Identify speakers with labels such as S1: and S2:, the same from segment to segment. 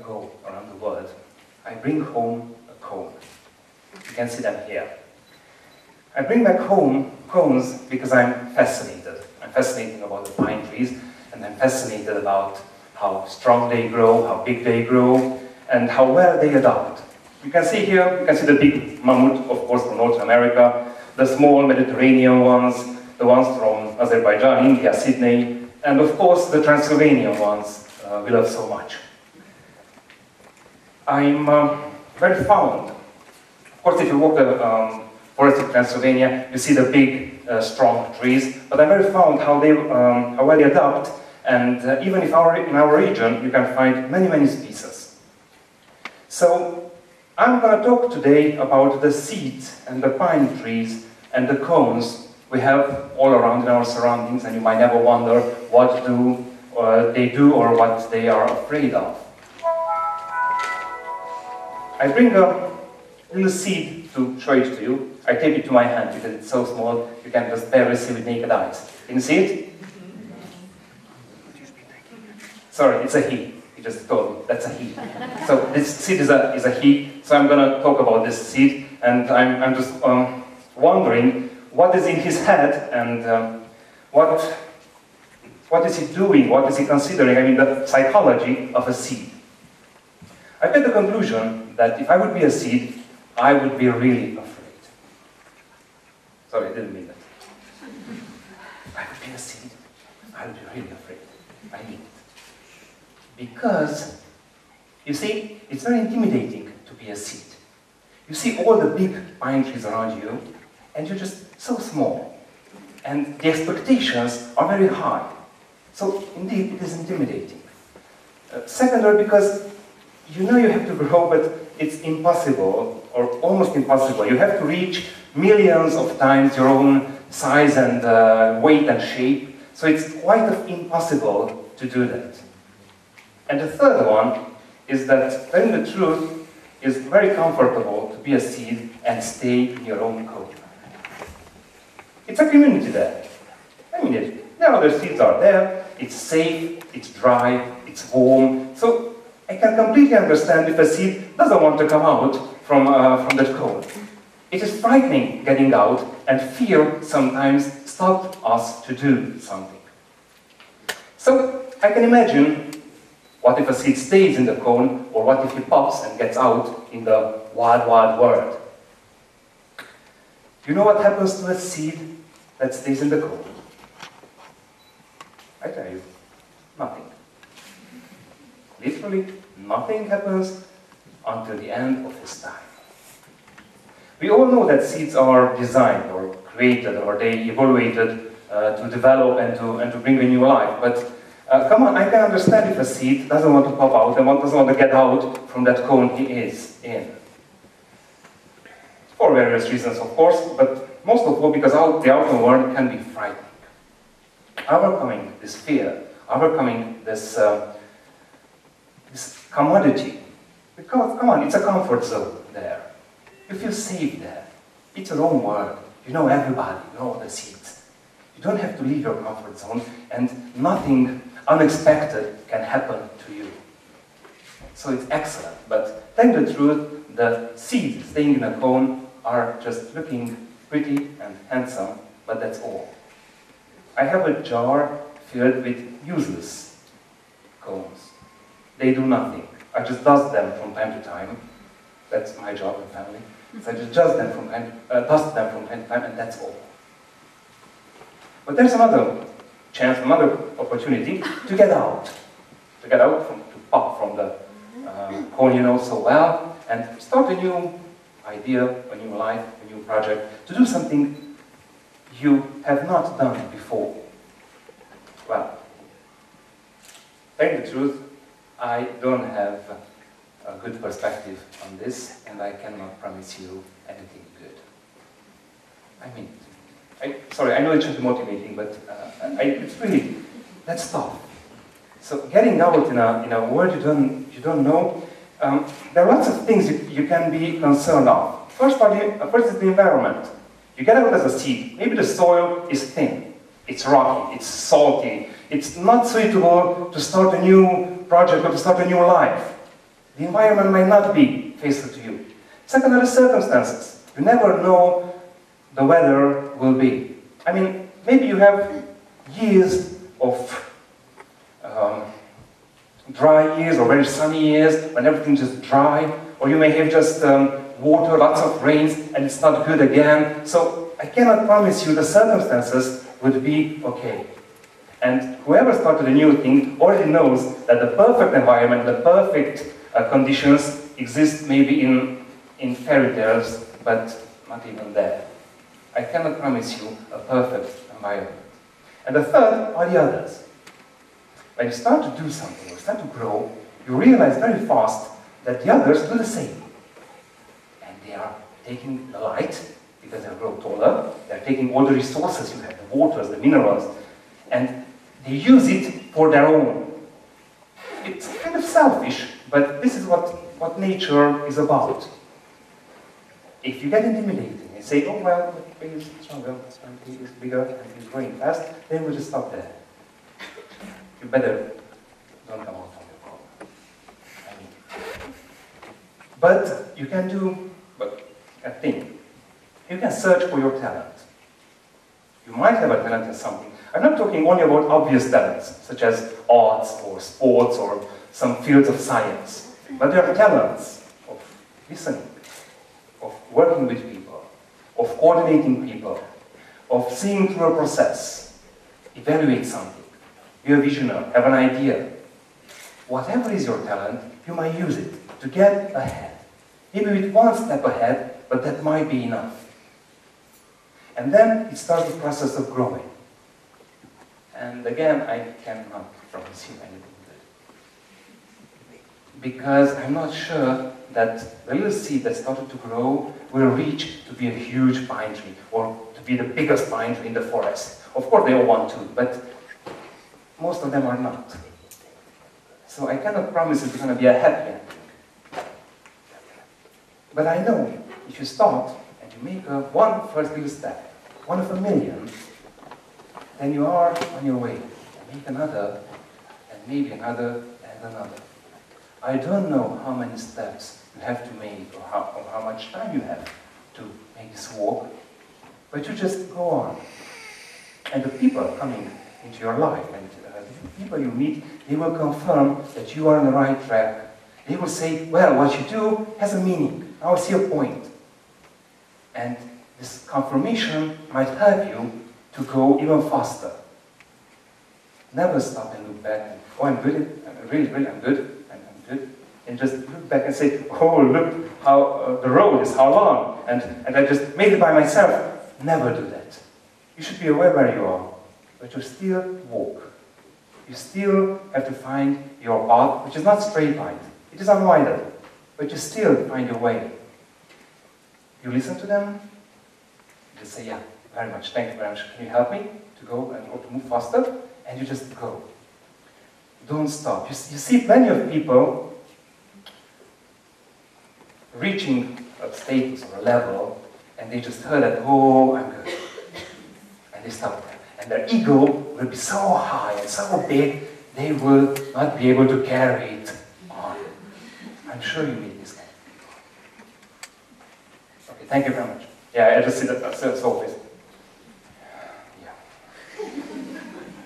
S1: go around the world, I bring home a cone. You can see them here. I bring back home cones because I'm fascinated. I'm fascinated about the pine trees, and I'm fascinated about how strong they grow, how big they grow, and how well they adapt. You can see here, you can see the big mammoth, of course, from North America, the small Mediterranean ones, the ones from Azerbaijan, India, Sydney, and of course the Transylvanian ones we love so much. I'm very fond. Of course, if you walk the forest of Transylvania, you see the big, strong trees, but I'm very fond how well they adapt, and even if in our region, you can find many, many species. So, I'm going to talk today about the seeds and the pine trees and the cones we have all around in our surroundings, and you might never wonder what they do or what they are afraid of. I bring a little seed to show it to you. I tape it to my hand because it's so small you can just barely see with naked eyes. Can you see it? Sorry, it's a he. He just told me that's a he. So this seed is a he. So I'm going to talk about this seed, and I'm just wondering what is in his head and what is he doing? What is he considering? I mean, the psychology of a seed. I made the conclusion that if I would be a seed, I would be really afraid. Sorry, I didn't mean that. If I would be a seed, I would be really afraid. I mean it. Because, you see, it's very intimidating to be a seed. You see all the big pine trees around you, and you're just so small. And the expectations are very high. So, indeed, it is intimidating. Secondly, because you know you have to grow, but it's impossible, or almost impossible. You have to reach millions of times your own size and weight and shape. So it's quite impossible to do that. And the third one is that, telling the truth, is very comfortable to be a seed and stay in your own cone. It's a community there. I mean, the other seeds are there, it's safe, it's dry, it's warm. So I can completely understand if a seed doesn't want to come out from that cone. It is frightening getting out, and fear sometimes stops us to do something. So I can imagine, what if a seed stays in the cone, or what if he pops and gets out in the wild, wild world? You know what happens to a seed that stays in the cone? I tell you, nothing. Literally, nothing happens until the end of his time. We all know that seeds are designed or created, or they evaluated to develop and to bring a new life. But come on, I can understand if a seed doesn't want to pop out and doesn't want to get out from that cone he is in. For various reasons, of course, but most of all because the outer world can be frightening. Overcoming this fear, overcoming this commodity. Because, come on, it's a comfort zone there. You feel safe there. It's your own world. You know everybody, you know all the seeds. You don't have to leave your comfort zone, and nothing unexpected can happen to you. So it's excellent. But tell the truth, the seeds staying in a cone are just looking pretty and handsome, but that's all. I have a jar filled with useless cones. They do nothing. I just dust them from time to time. That's my job in family. So I just dust them from time to time, and that's all. But there's another chance, another opportunity to get out. To pop from the cone you know so well, and start a new idea, a new life, a new project, to do something you have not done before. Well, telling the truth, I don't have a good perspective on this, and I cannot promise you anything good. I mean, sorry, I know it should be motivating, but it's really, that's tough. So getting out in a world you don't know, there are lots of things you can be concerned of. First is the environment. You get out as a seed. Maybe the soil is thin, it's rocky, it's salty, it's not suitable to start a new project or to start a new life. The environment might not be faithful to you. Second are the circumstances. You never know the weather will be. I mean, maybe you have years of dry years or very sunny years when everything's just dry, or you may have just water, lots of rains, and it's not good again. So I cannot promise you the circumstances would be okay. And whoever started a new thing already knows that the perfect environment, the perfect conditions exist maybe in fairy tales, but not even there. I cannot promise you a perfect environment. And the third are the others. When you start to do something, or start to grow, you realize very fast that the others do the same. And they are taking the light, because they grow taller, they're taking all the resources you have, the waters, the minerals, and they use it for their own. It's kind of selfish, but this is what nature is about. If you get intimidating and say, oh well, he's stronger, he is bigger, and he's growing fast, then we'll just stop there. You better don't come out from your problem. I mean, but you can do a thing. You can search for your talent. You might have a talent in something. I'm not talking only about obvious talents, such as arts or sports or some fields of science. But there are talents of listening, of working with people, of coordinating people, of seeing through a process, evaluate something. You're a visionary, have an idea. Whatever is your talent, you might use it to get ahead. Maybe with one step ahead, but that might be enough. And then it starts the process of growing. And again, I cannot promise you anything good. Because I'm not sure that the little seed that started to grow will reach to be a huge pine tree, or to be the biggest pine tree in the forest. Of course they all want to, but most of them are not. So I cannot promise it's going to be a happy ending. But I know if you start and you make one first little step, one of a million, then you are on your way. And make another, and maybe another, and another. I don't know how many steps you have to make, or how much time you have to make this walk, but you just go on. And the people coming into your life, and the people you meet, they will confirm that you are on the right track. They will say, well, what you do has a meaning. Now I see a point. And this confirmation might help you to go even faster. Never stop and look back and, oh, I'm good, I'm really, I'm good, I'm good. And just look back and say, oh, look how the road is, how long, and I just made it by myself. Never do that. You should be aware where you are, but you still walk. You still have to find your path, which is not straight line. It is unwidened, but you still find your way. You listen to them, you just say, yeah, very much, thank you very much. Can you help me to go or to move faster? And you just go. Don't stop. You see plenty of people reaching a status or a level, and they just heard that, oh, I'm good. And they stop there. And their ego will be so high and so big, they will not be able to carry it on. I'm sure you meet this guy. Okay, thank you very much. Yeah, I just see that so busy. Yeah.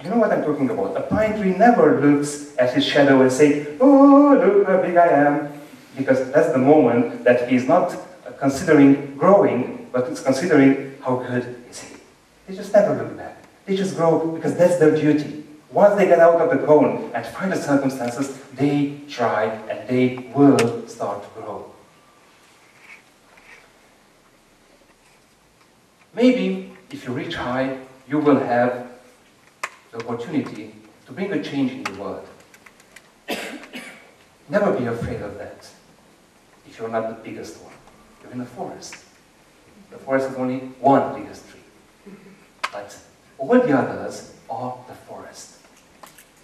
S1: You know what I'm talking about? A pine tree never looks at his shadow and says, oh, look how big I am. Because that's the moment that he's not considering growing, but it's considering how good is he. They just never look back. They just grow because that's their duty. Once they get out of the cone and find the circumstances, they try and they will start to grow. Maybe if you reach high, you will have the opportunity to bring a change in the world. Never be afraid of that. If you're not the biggest one, you're in the forest. The forest is only one biggest tree. But all the others are the forest.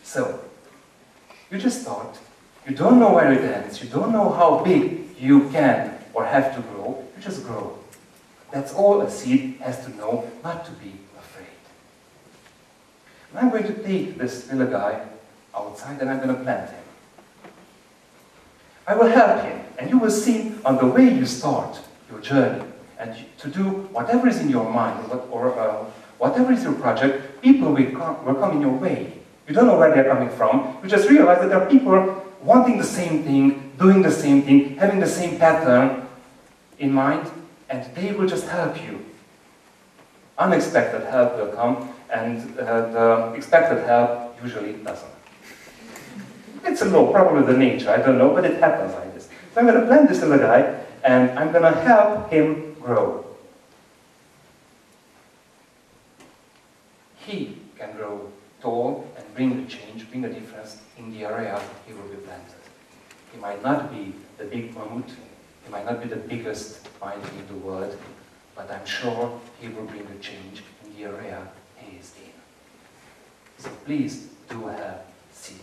S1: So, you just start. You don't know where it ends. You don't know how big you can or have to grow. You just grow. That's all a seed has to know, not to be afraid. And I'm going to take this little guy outside and I'm going to plant him. I will help him, and you will see on the way you start your journey, and to do whatever is in your mind, or whatever is your project, people will come in your way. You don't know where they're coming from, you just realize that there are people wanting the same thing, doing the same thing, having the same pattern in mind, and they will just help you. Unexpected help will come, and the expected help usually doesn't. It's a law, probably the nature, I don't know, but it happens like this. So I'm going to plant this little guy, and I'm going to help him grow. He can grow tall and bring the change, bring a difference in the area he will be planted. He might not be the big mammoth, he might not be the biggest pine tree in the world, but I'm sure he will bring a change in the area he is in. So please do have seed.